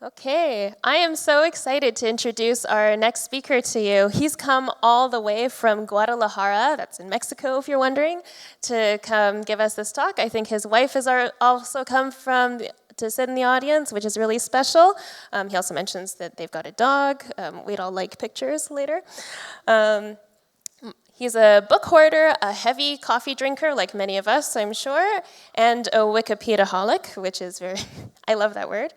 Okay, I am so excited to introduce our next speaker to you. He's come all the way from Guadalajara, that's in Mexico if you're wondering, to come give us this talk. I think his wife has also come to sit in the audience, which is really special. He also mentions that they've got a dog. We'd all like pictures later. Um, He's a book hoarder, a heavy coffee drinker, like many of us, I'm sure, and a Wikipediaholic, which is very, I love that word.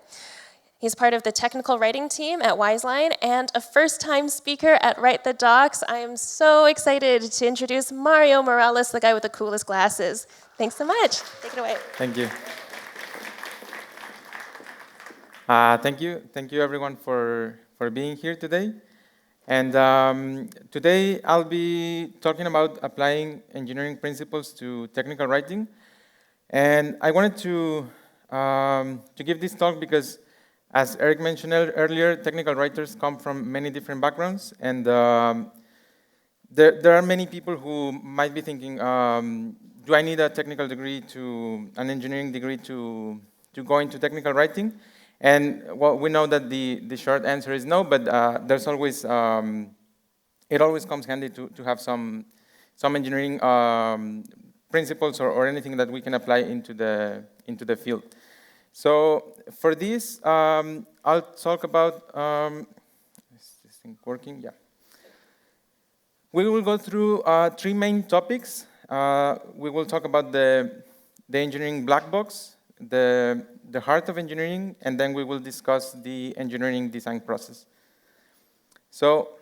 He's part of the technical writing team at Wiseline and a first-time speaker at Write the Docs. I am so excited to introduce Mario Morales, the guy with the coolest glasses. Thanks so much. Take it away. Thank you. Thank you everyone for being here today. And today I'll be talking about applying engineering principles to technical writing. And I wanted to give this talk because, as Eric mentioned earlier, technical writers come from many different backgrounds, and there are many people who might be thinking, do I need a technical degree an engineering degree to go into technical writing? And well, we know that the short answer is no, but there's always, it always comes handy to have some engineering principles or anything that we can apply into the field. So for this, I'll talk about, is this thing working? Yeah. We will go through three main topics. We will talk about the engineering black box, the heart of engineering, and then we will discuss the engineering design process. So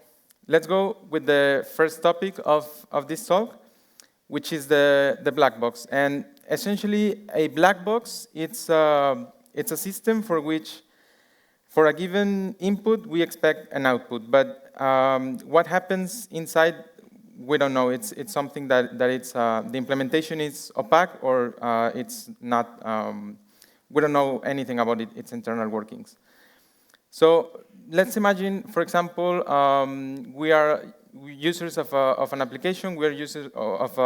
let's go with the first topic of this talk, which is the black box. And essentially, a black box, it's a system for which, for a given input, we expect an output. But what happens inside, we don't know. It's something that the implementation is opaque, or it's not. We don't know anything about its internal workings. So let's imagine, for example, we are users of an application. We are users of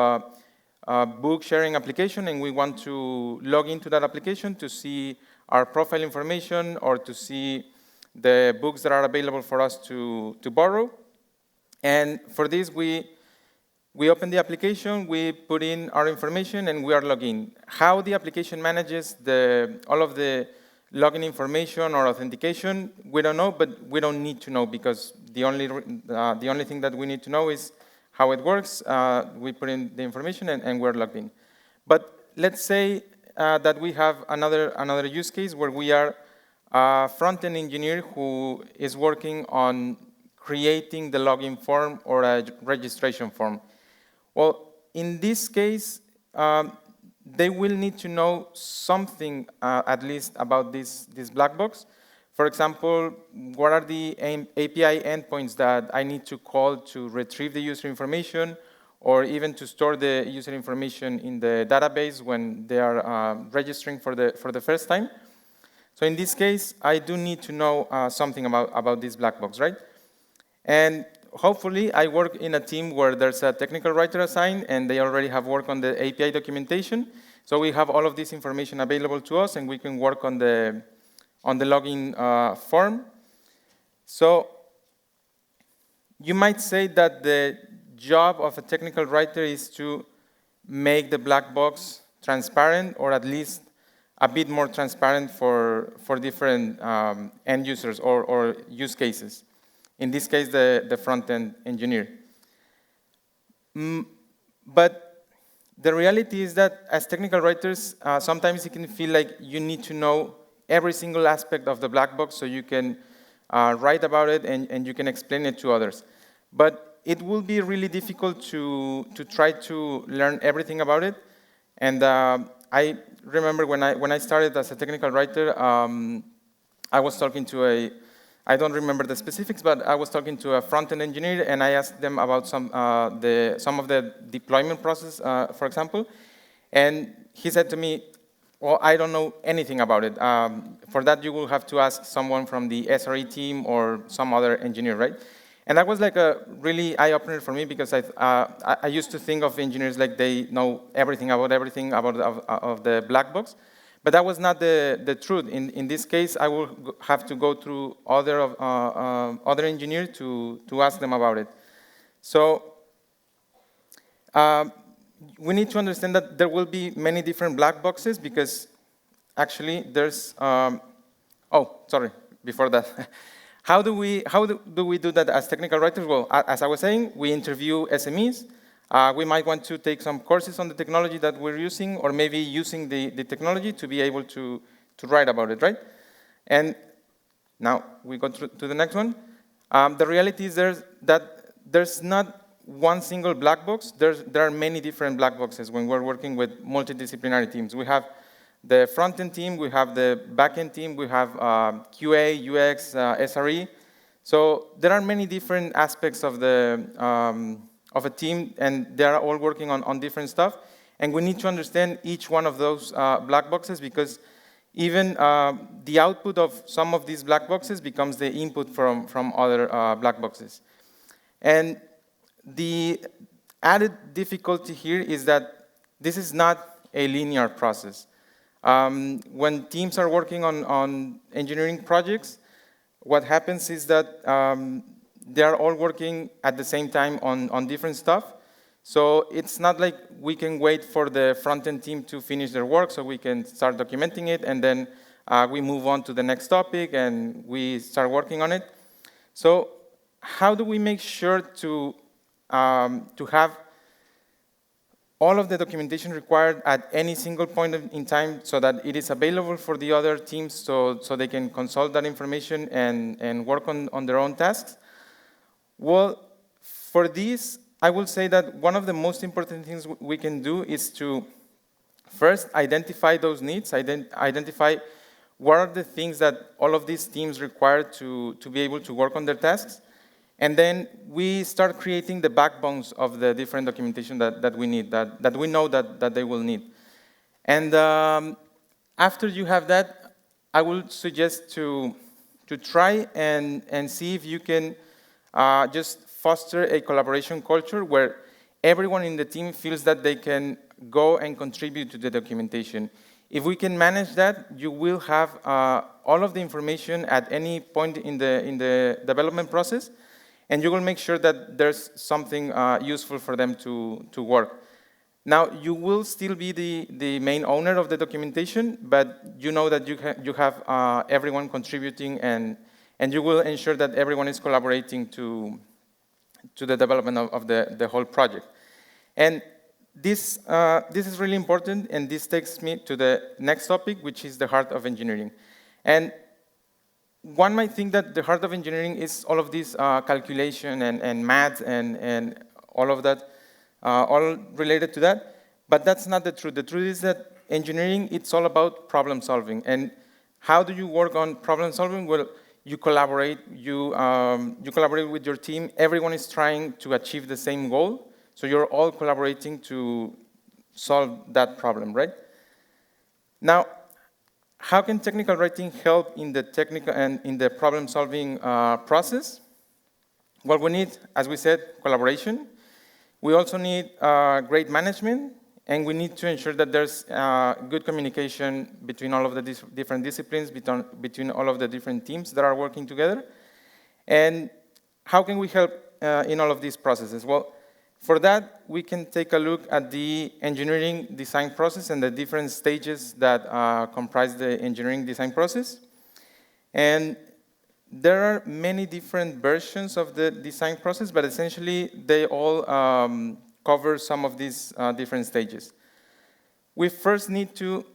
a book sharing application, and we want to log into that application to see our profile information or to see the books that are available for us to borrow. And for this, we open the application, we put in our information, and we are logging. How the application manages all of the login information or authentication, we don't know, but we don't need to know, because the only thing that we need to know is how it works. We put in the information, and we're logged in. But let's say that we have another use case where we are a front-end engineer who is working on creating the login form or a registration form. Well, in this case, they will need to know something, at least, about this black box. For example, what are the API endpoints that I need to call to retrieve the user information, or even to store the user information in the database when they are registering for the first time. So in this case, I do need to know something about this black box, right? And hopefully, I work in a team where there's a technical writer assigned, and they already have worked on the API documentation. So we have all of this information available to us, and we can work on the login form. So you might say that the job of a technical writer is to make the black box transparent, or at least a bit more transparent for different end users or use cases. In this case, the front-end engineer. But the reality is that as technical writers, sometimes it can feel like you need to know every single aspect of the black box so you can write about it and you can explain it to others. But it will be really difficult to try to learn everything about it. And I remember when I started as a technical writer, I was talking to I don't remember the specifics, but I was talking to a front-end engineer, and I asked them about some of the deployment process, for example. And he said to me, well, I don't know anything about it. For that, you will have to ask someone from the SRE team or some other engineer, right? And that was like a really eye-opener for me, because I used to think of engineers like they know everything about of the black box. But that was not the truth. In this case, I will have to go through other engineers to ask them about it. So we need to understand that there will be many different black boxes because actually there's, oh, sorry, before that. How do we do that as technical writers? Well, as I was saying, we interview SMEs. We might want to take some courses on the technology that we're using, or maybe using the technology to be able to write about it, right? And now we go to the next one. The reality is that there's not one single black box. There are many different black boxes when we're working with multidisciplinary teams. We have the front-end team, we have the back-end team, we have QA, UX, SRE. So there are many different aspects of a team, and they are all working on different stuff. And we need to understand each one of those black boxes, because even the output of some of these black boxes becomes the input from other black boxes. And the added difficulty here is that this is not a linear process. When teams are working on engineering projects, what happens is that they are all working at the same time on different stuff. So it's not like we can wait for the front-end team to finish their work so we can start documenting it, and then we move on to the next topic and we start working on it. So how do we make sure to have all of the documentation required at any single point in time so that it is available for the other teams so they can consult that information and work on their own tasks? Well, for this, I will say that one of the most important things we can do is to first identify those needs, identify what are the things that all of these teams require to be able to work on their tasks. And then we start creating the backbones of the different documentation that we need, that we know that they will need. And after you have that, I would suggest to try and see if you can just foster a collaboration culture where everyone in the team feels that they can go and contribute to the documentation. If we can manage that, you will have all of the information at any point in the development process, and you will make sure that there's something useful for them to work. Now, you will still be the main owner of the documentation, but you know that you have everyone contributing, and you will ensure that everyone is collaborating to the development of the whole project. And this is really important, and this takes me to the next topic, which is the heart of engineering. And one might think that the heart of engineering is all of this calculation and math and all of that, all related to that, but that's not the truth. The truth is that engineering, it's all about problem solving. And how do you work on problem solving? Well, you collaborate, you collaborate with your team. Everyone is trying to achieve the same goal, so you're all collaborating to solve that problem, right? Now, how can technical writing help in the technical and in the problem-solving process? Well, we need, as we said, collaboration. We also need great management, and we need to ensure that there's good communication between all of the different disciplines, between all of the different teams that are working together. And how can we help in all of these processes? Well, for that, we can take a look at the engineering design process and the different stages that comprise the engineering design process. And there are many different versions of the design process, but essentially they all cover some of these different stages. We first need to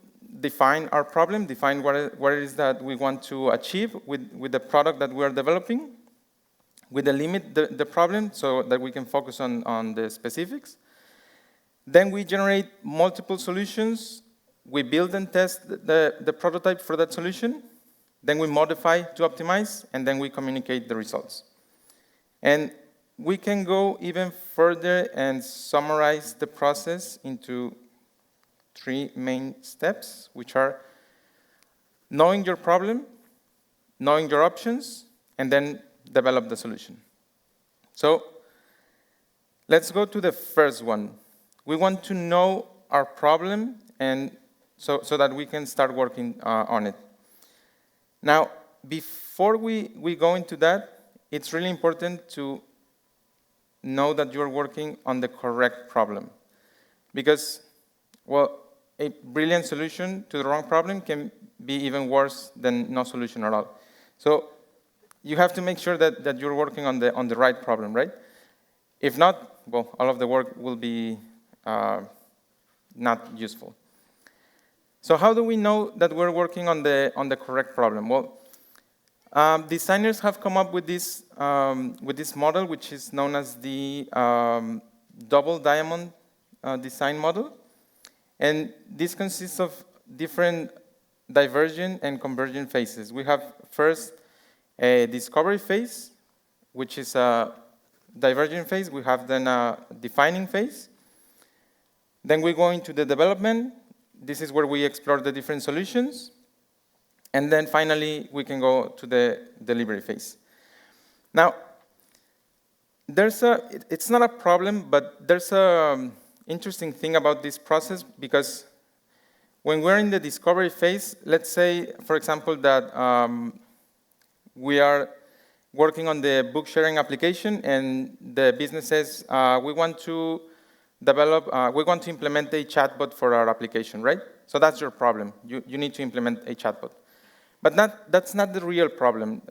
define our problem, define what it is that we want to achieve with the product that we are developing. We delimit the problem so that we can focus on the specifics. Then we generate multiple solutions. We build and test the prototype for that solution. Then we modify to optimize, and then we communicate the results. And we can go even further and summarize the process into 3 main steps, which are knowing your problem, knowing your options, and then develop the solution. So let's go to the first one. We want to know our problem and so that we can start working on it. Now, before we go into that, it's really important to know that you're working on the correct problem. Because, well, a brilliant solution to the wrong problem can be even worse than no solution at all. So you have to make sure that you're working on the right problem, right? If not, well, all of the work will be not useful. So how do we know that we're working on the correct problem? Well, designers have come up with this model, which is known as the double diamond design model. And this consists of different divergent and convergent phases. We have first a discovery phase, which is a divergent phase. We have then a defining phase. Then we go into the development. This is where we explore the different solutions. And then finally, we can go to the delivery phase. Now, it's not a problem, but there's an interesting thing about this process, because when we're in the discovery phase, let's say, for example, that we are working on the book sharing application, and the business says, we want to implement a chatbot for our application, right? So that's your problem. You need to implement a chatbot. But that's not the real problem,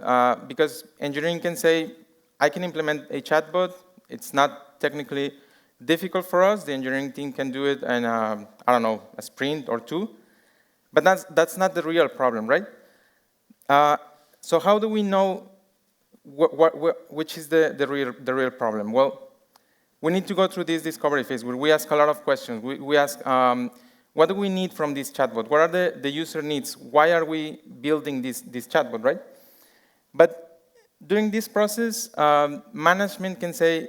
because engineering can say, I can implement a chatbot. It's not technically difficult for us. The engineering team can do it in, I don't know, a sprint or two. But that's not the real problem, right? So how do we know which is the real problem? Well, we need to go through this discovery phase where we ask a lot of questions. We ask, what do we need from this chatbot? What are the user needs? Why are we building this chatbot, right? But during this process, management can say,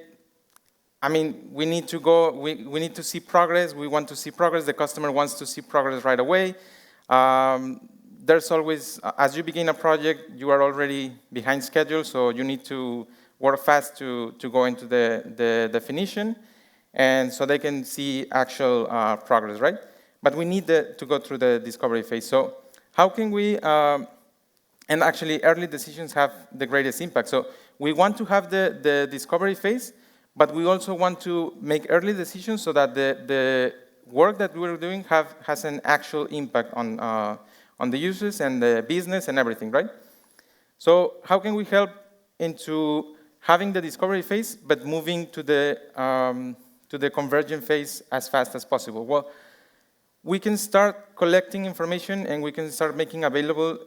I mean, we need to see progress. We want to see progress. The customer wants to see progress right away. There's always, as you begin a project, you are already behind schedule, so you need to work fast to go into the definition, and so they can see actual progress, right? But we need to go through the discovery phase. So how can we, and actually early decisions have the greatest impact. So we want to have the discovery phase, but we also want to make early decisions so that the work that we're doing has an actual impact on the users and the business and everything, right? So how can we help into having the discovery phase, but moving to the convergent phase as fast as possible? Well, we can start collecting information, and we can start making available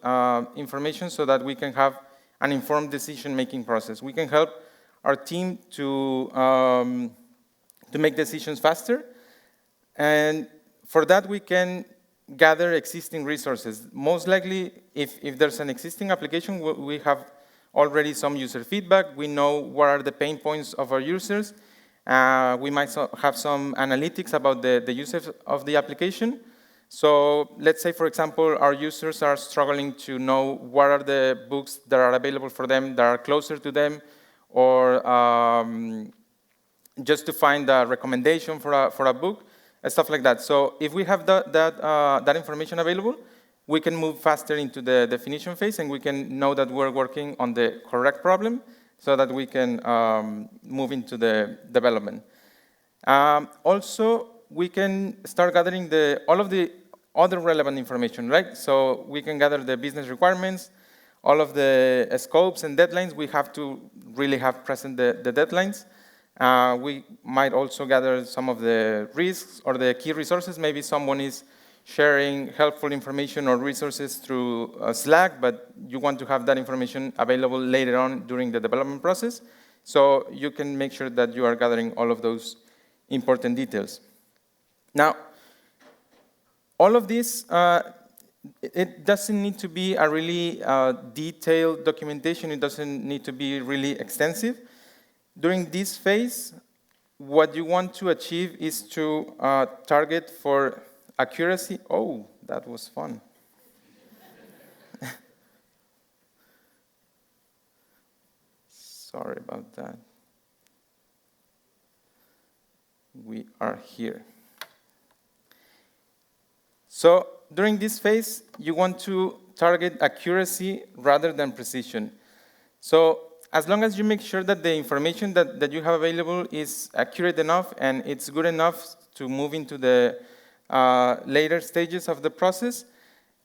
information so that we can have an informed decision-making process. We can help our team to make decisions faster, and for that we can gather existing resources. Most likely, if there's an existing application, we have already some user feedback. We know what are the pain points of our users. We might have some analytics about the users of the application. So let's say, for example, our users are struggling to know what are the books that are available for them, that are closer to them, or just to find a recommendation for a book, and stuff like that. So if we have that information available, we can move faster into the definition phase, and we can know that we're working on the correct problem so that we can move into the development. Also, we can start gathering all of the other relevant information, right? So we can gather the business requirements, all of the scopes and deadlines. We have to really have present the deadlines. We might also gather some of the risks or the key resources. Maybe someone is sharing helpful information or resources through Slack, but you want to have that information available later on during the development process. So you can make sure that you are gathering all of those important details. Now, all of this, it doesn't need to be a really detailed documentation. It doesn't need to be really extensive. During this phase, what you want to achieve is to target for accuracy. Oh, that was fun. Sorry about that. We are here. So during this phase, you want to target accuracy rather than precision. So as long as you make sure that the information that you have available is accurate enough and it's good enough to move into the later stages of the process,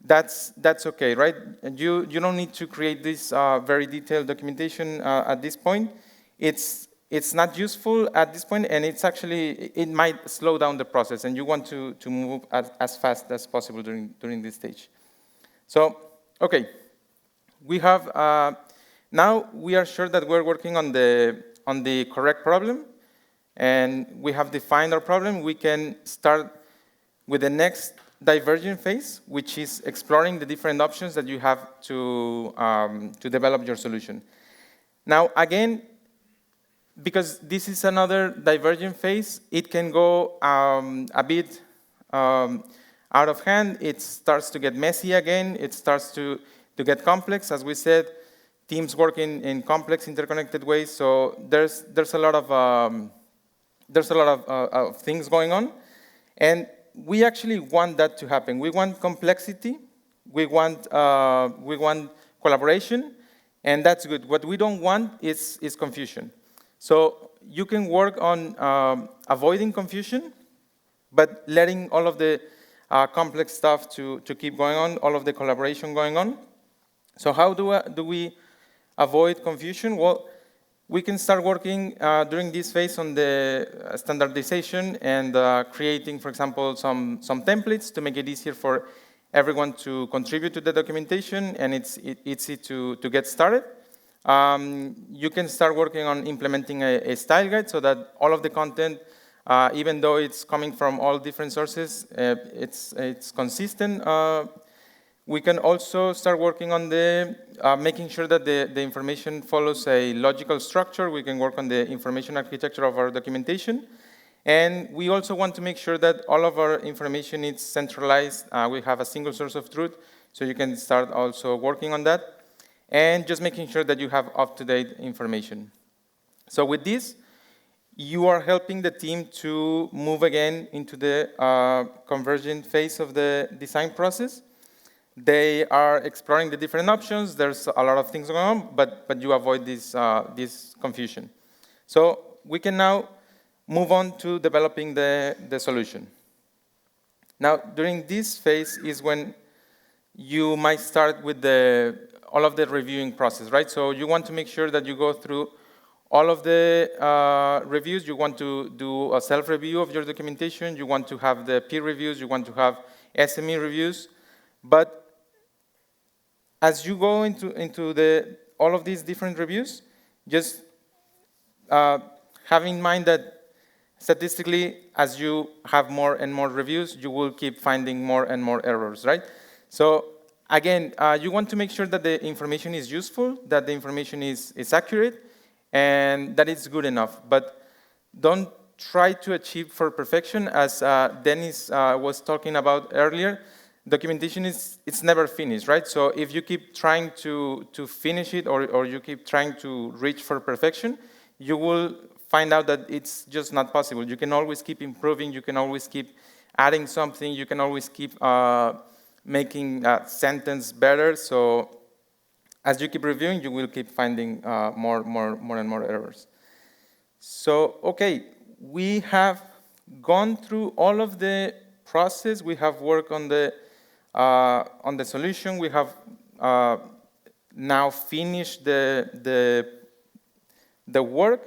that's okay, right? And you don't need to create this very detailed documentation at this point. It's not useful at this point, and it might slow down the process, and you want to move as fast as possible during this stage. So, okay, we have now we are sure that we're working on the correct problem, and we have defined our problem. We can start with the next divergent phase, which is exploring the different options that you have to develop your solution. Now, again, because this is another divergent phase, it can go a bit out of hand. It starts to get messy again. It starts to get complex. As we said, teams work in complex, interconnected ways. So there's a lot of things going on, and we actually want that to happen. We want complexity. We want collaboration, and that's good. What we don't want is confusion. So you can work on avoiding confusion, but letting all of the complex stuff to keep going on, all of the collaboration going on. So how do we avoid confusion? Well, we can start working during this phase on the standardization and creating, for example, some templates to make it easier for everyone to contribute to the documentation, and it's easy to get started. You can start working on implementing a style guide so that all of the content, even though it's coming from all different sources, it's consistent. We can also start working on making sure that the information follows a logical structure. We can work on the information architecture of our documentation. And we also want to make sure that all of our information is centralized. We have a single source of truth, so you can start also working on that. And just making sure that you have up-to-date information. So with this, you are helping the team to move again into the convergent phase of the design process. They are exploring the different options. There's a lot of things going on, but you avoid this confusion. So we can now move on to developing the solution. Now, during this phase is when you might start with all of the reviewing process, right? So you want to make sure that you go through all of the reviews. You want to do a self-review of your documentation. You want to have the peer reviews. You want to have SME reviews. But as you go into all of these different reviews, just have in mind that statistically, as you have more and more reviews, you will keep finding more and more errors, right? So again, you want to make sure that the information is useful, that the information is accurate, and that it's good enough. But don't try to achieve for perfection, as Dennis was talking about earlier. Documentation it's never finished, right? So if you keep trying to finish it, or you keep trying to reach for perfection, you will find out that it's just not possible. You can always keep improving. You can always keep adding something. You can always keep making a sentence better. So as you keep reviewing, you will keep finding more and more errors. So, okay, we have gone through all of the process. We have worked on the solution. We have now finished the work.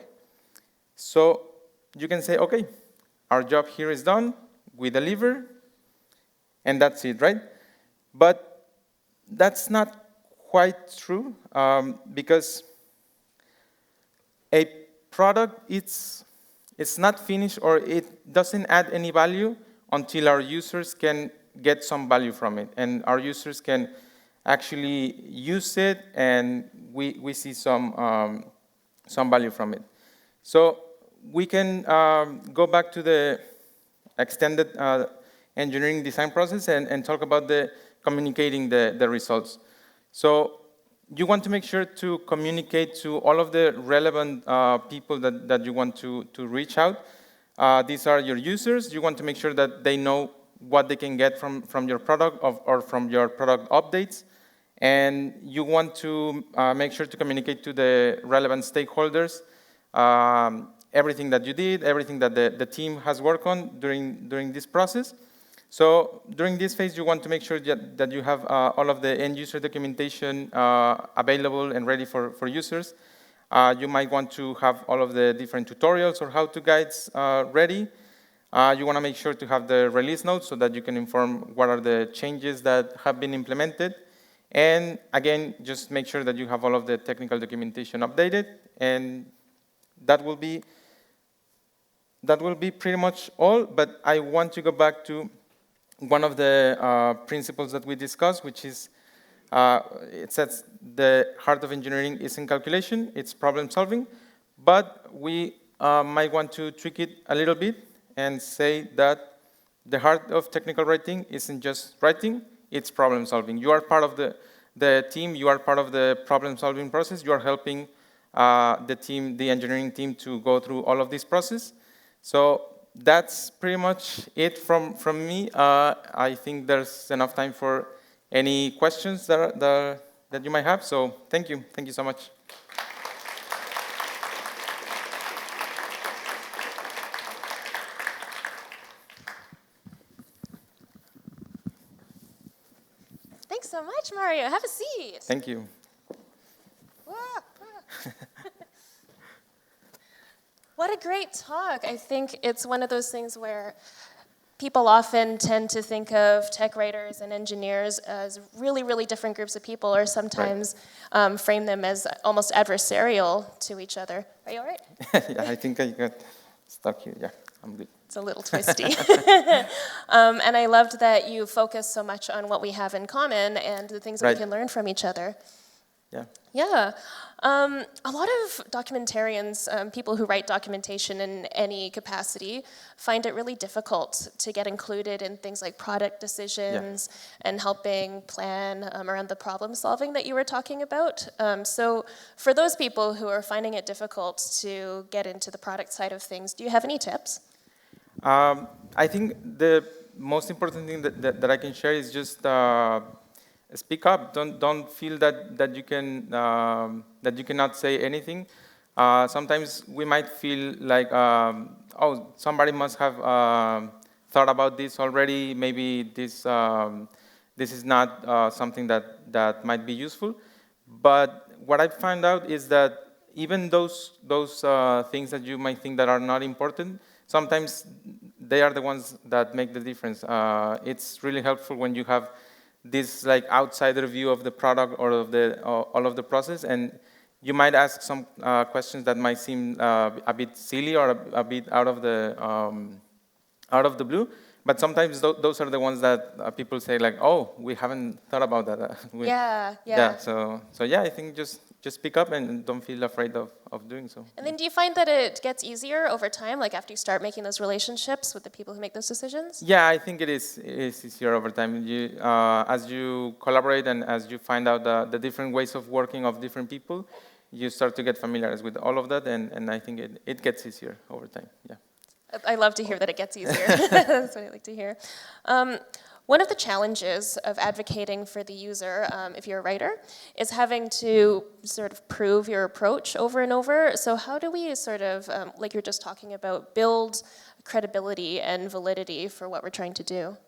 So you can say, okay, our job here is done. We deliver, and that's it, right? But that's not quite true, because a product, it's not finished, or it doesn't add any value until our users can get some value from it, and our users can actually use it, and we see some value from it. So we can go back to the extended engineering design process and talk about communicating the results. So you want to make sure to communicate to all of the relevant people that you want to reach out. These are your users. You want to make sure that they know what they can get from your product or from your product updates. And you want to make sure to communicate to the relevant stakeholders everything that you did, everything that the team has worked on during this process. So during this phase, you want to make sure that you have all of the end user documentation available and ready for users. You might want to have all of the different tutorials or how-to guides ready. You want to make sure to have the release notes so that you can inform what are the changes that have been implemented. And again, just make sure that you have all of the technical documentation updated. And that will be pretty much all. But I want to go back to one of the principles that we discussed, which is it says the heart of engineering isn't calculation, it's problem solving. But we might want to tweak it a little bit and say that the heart of technical writing isn't just writing, it's problem solving. You are part of the team, you are part of the problem solving process, you are helping the team, the engineering team, to go through all of this process. So that's pretty much it from me. I think there's enough time for any questions that you might have. So thank you so much. Thanks so much, Mario. Have a seat. Thank you. What a great talk. I think it's one of those things where people often tend to think of tech writers and engineers as really, really different groups of people, or sometimes frame them as almost adversarial to each other. Are you all right? Yeah, I think I got stuck here. Yeah, I'm good. It's a little twisty. And I loved that you focused so much on what we have in common and the things that we can learn from each other. Yeah. Yeah. A lot of documentarians, people who write documentation in any capacity, find it really difficult to get included in things like product decisions and helping plan around the problem solving that you were talking about. So for those people who are finding it difficult to get into the product side of things, do you have any tips? I think the most important thing that I can share is just speak up. Don't feel that you can that you cannot say anything. Sometimes we might feel like oh, somebody must have thought about this already. Maybe this is not something that might be useful. But what I found out is that even those things that you might think that are not important, sometimes they are the ones that make the difference. It's really helpful when you have this like outsider view of the product or of all of the process, and you might ask some questions that might seem a bit silly or a bit out of the blue. But sometimes those are the ones that people say like, oh, we haven't thought about that. Yeah. So yeah, I think just speak up and don't feel afraid of doing so. And then do you find that it gets easier over time, like after you start making those relationships with the people who make those decisions? Yeah, I think it is easier over time. As you collaborate and as you find out the different ways of working of different people, you start to get familiar with all of that, and I think it gets easier over time, yeah. I love to hear that it gets easier. That's what I like to hear. One of the challenges of advocating for the user, if you're a writer, is having to sort of prove your approach over and over. So how do we sort of, like you're just talking about, build credibility and validity for what we're trying to do?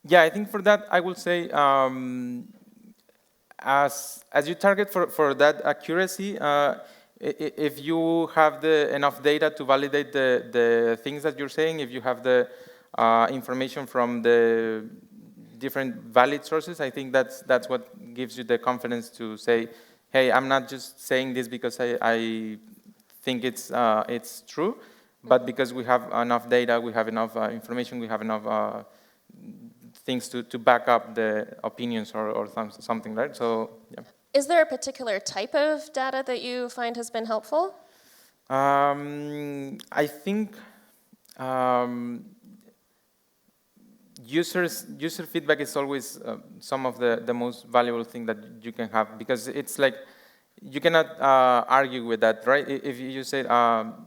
Yeah, I think for that, I will say, as you target for that accuracy, if you have enough data to validate the things that you're saying, if you have the information from the different valid sources, I think that's what gives you the confidence to say, hey, I'm not just saying this because I think it's true, but because we have enough data, we have enough information, we have enough things to back up the opinions or something, right? So, yeah. Is there a particular type of data that you find has been helpful? I think user feedback is always some of the most valuable thing that you can have, because it's like you cannot argue with that, right? If you say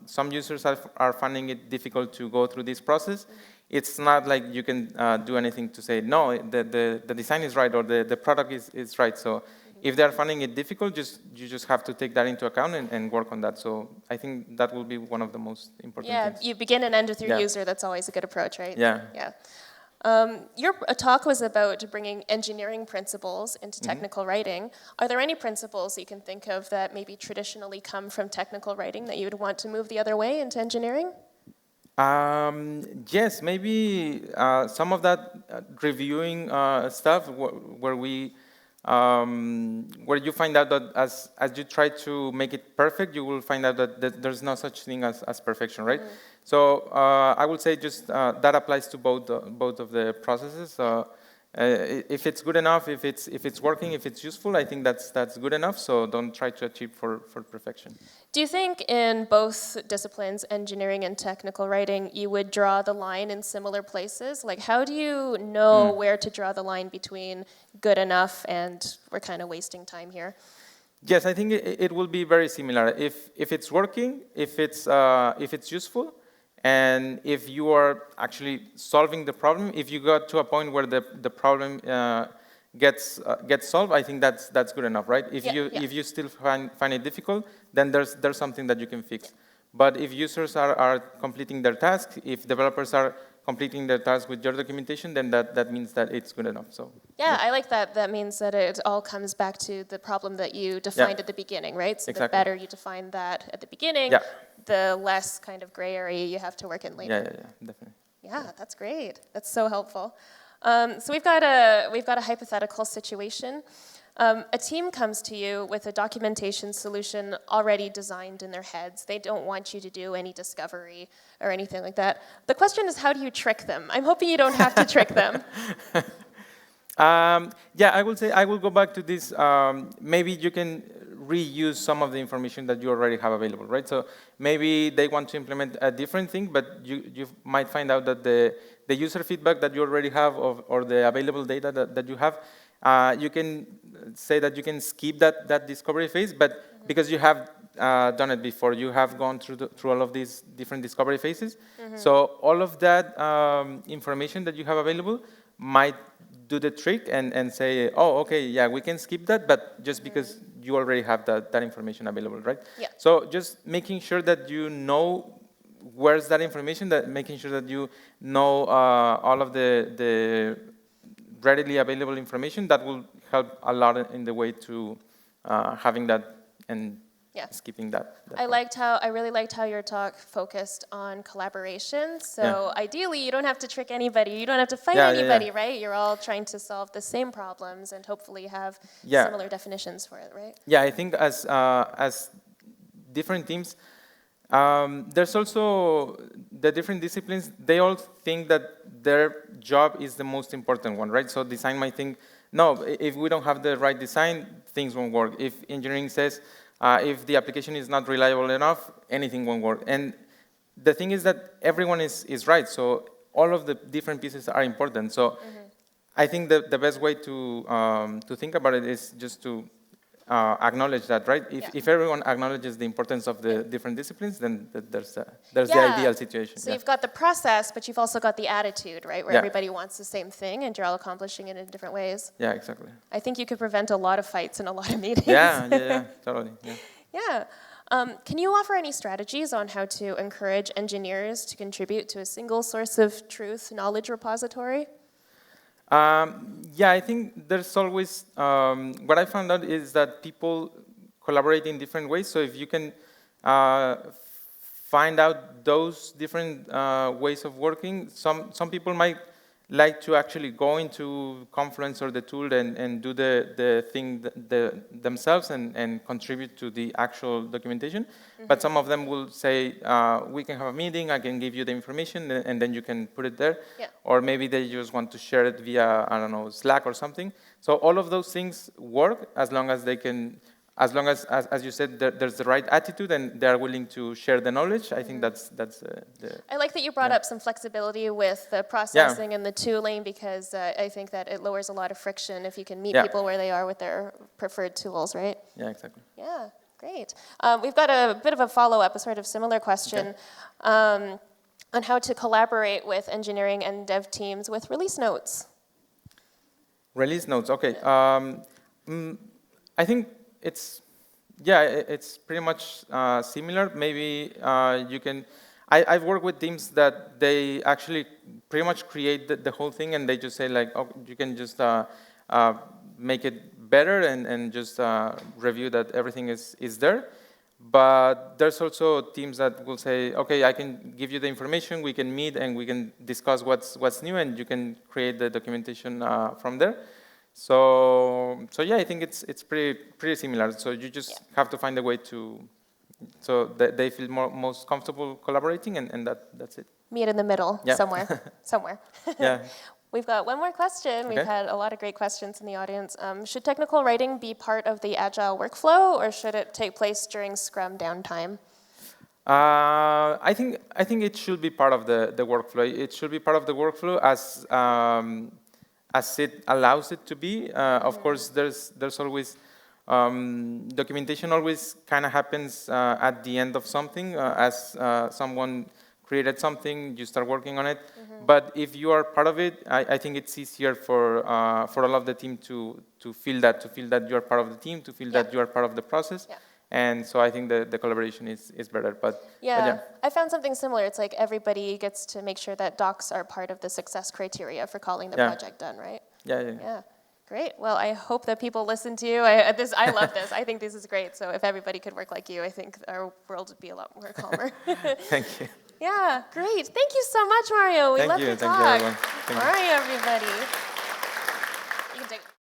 some users are finding it difficult to go through this process, it's not like you can do anything to say, no, the design is right or the product is right. So if they're finding it difficult, you just have to take that into account and work on that. So I think that will be one of the most important things. You begin and end with your Yeah. user. That's always a good approach, right? Yeah. Yeah. Your talk was about bringing engineering principles into technical writing. Are there any principles you can think of that maybe traditionally come from technical writing that you would want to move the other way into engineering? Yes, maybe some of that reviewing stuff where where you find out that as you try to make it perfect, you will find out that there's no such thing as perfection, right? So I would say just that applies to both of the processes. If it's good enough, if it's working, if it's useful, I think that's good enough. So don't try to achieve for perfection. Do you think in both disciplines, engineering and technical writing, you would draw the line in similar places? Like, how do you know where to draw the line between good enough and we're kind of wasting time here? Yes, I think it will be very similar. If it's working, if it's useful, and if you are actually solving the problem, if you got to a point where the problem gets solved, I think that's good enough, right? If you still find it difficult, then there's something that you can fix. But if users are completing their tasks, if developers are completing their tasks with your documentation, then that means that it's good enough. So yeah, I like that. That means that it all comes back to the problem that you defined at the beginning, right? So exactly. the better you define that at the beginning, the less kind of gray area you have to work in later. Yeah, definitely. Yeah, that's great. That's so helpful. So we've got a hypothetical situation. A team comes to you with a documentation solution already designed in their heads. They don't want you to do any discovery or anything like that. The question is, how do you trick them? I'm hoping you don't have to trick them. Yeah, I will say I will go back to this. Maybe you can reuse some of the information that you already have available, right? So maybe they want to implement a different thing, but you might find out that the user feedback that you already have or the available data that you have, you can say that you can skip that discovery phase, but because you have done it before, you have gone through all of these different discovery phases. So all of that information that you have available might do the trick and say, oh, okay, yeah, we can skip that, but just because you already have that information available, right? Yeah. So just making sure that you know where's that information, that making sure that you know all of the readily available information, that will help a lot in the way to having that and skipping that. I really liked how your talk focused on collaboration. So ideally, you don't have to trick anybody. You don't have to fight anybody, right? You're all trying to solve the same problems and hopefully have similar definitions for it, right? Yeah, I think as different teams, there's also the different disciplines. They all think that their job is the most important one, right? So design might think, no, if we don't have the right design, things won't work. If engineering says, if the application is not reliable enough, anything won't work. And the thing is that everyone is right. So all of the different pieces are important. So I think the best way to think about it is just to acknowledge that, right? If everyone acknowledges the importance of the different disciplines, then there's the ideal situation. So you've got the process, but you've also got the attitude, right? Where everybody wants the same thing and you're all accomplishing it in different ways. Yeah, exactly. I think you could prevent a lot of fights and a lot of meetings. Yeah, totally. Yeah. Can you offer any strategies on how to encourage engineers to contribute to a single source of truth knowledge repository? Yeah, I think there's always, what I found out is that people collaborate in different ways. So if you can find out those different ways of working, some people might like to actually go into Confluence or the tool and do the thing themselves and contribute to the actual documentation. But some of them will say, we can have a meeting, I can give you the information, and then you can put it there. Or maybe they just want to share it via, I don't know, Slack or something. So all of those things work as long as they can, as long as you said, there's the right attitude and they're willing to share the knowledge. I think that's the... I like that you brought up some flexibility with the processing and the tooling, because I think that it lowers a lot of friction if you can meet people where they are with their preferred tools, right? Yeah, exactly. Yeah, great. We've got a bit of a follow-up, a sort of similar question. on how to collaborate with engineering and dev teams with release notes. Release notes, okay. I think it's pretty much similar. Maybe you can, I've worked with teams that they actually pretty much create the whole thing, and they just say like, oh, you can just make it better and just review that everything is there. But there's also teams that will say, okay, I can give you the information, we can meet and we can discuss what's new, and you can create the documentation from there. So yeah, I think it's pretty similar. So you just have to find a way to, so that they feel most comfortable collaborating, and that's it. Meet in the middle, somewhere. Yeah. We've got one more question. We've had a lot of great questions in the audience. Should technical writing be part of the Agile workflow, or should it take place during Scrum downtime? I think it should be part of the workflow. It should be part of the workflow as it allows it to be. Of course, there's always documentation always kind of happens at the end of something as someone created something, you start working on it. But if you are part of it, I think it's easier for all of the team to feel that you are part of the team, to feel that you are part of the process. And so I think the collaboration is better. But I found something similar. It's like everybody gets to make sure that docs are part of the success criteria for calling the project done, right? Yeah. Great. Well, I hope that people listen to you. I love this. I think this is great. So if everybody could work like you, I think our world would be a lot more calmer. Thank you. Yeah, great. Thank you so much, Mario. We love your talk. Thank you, everyone. Mario, everybody.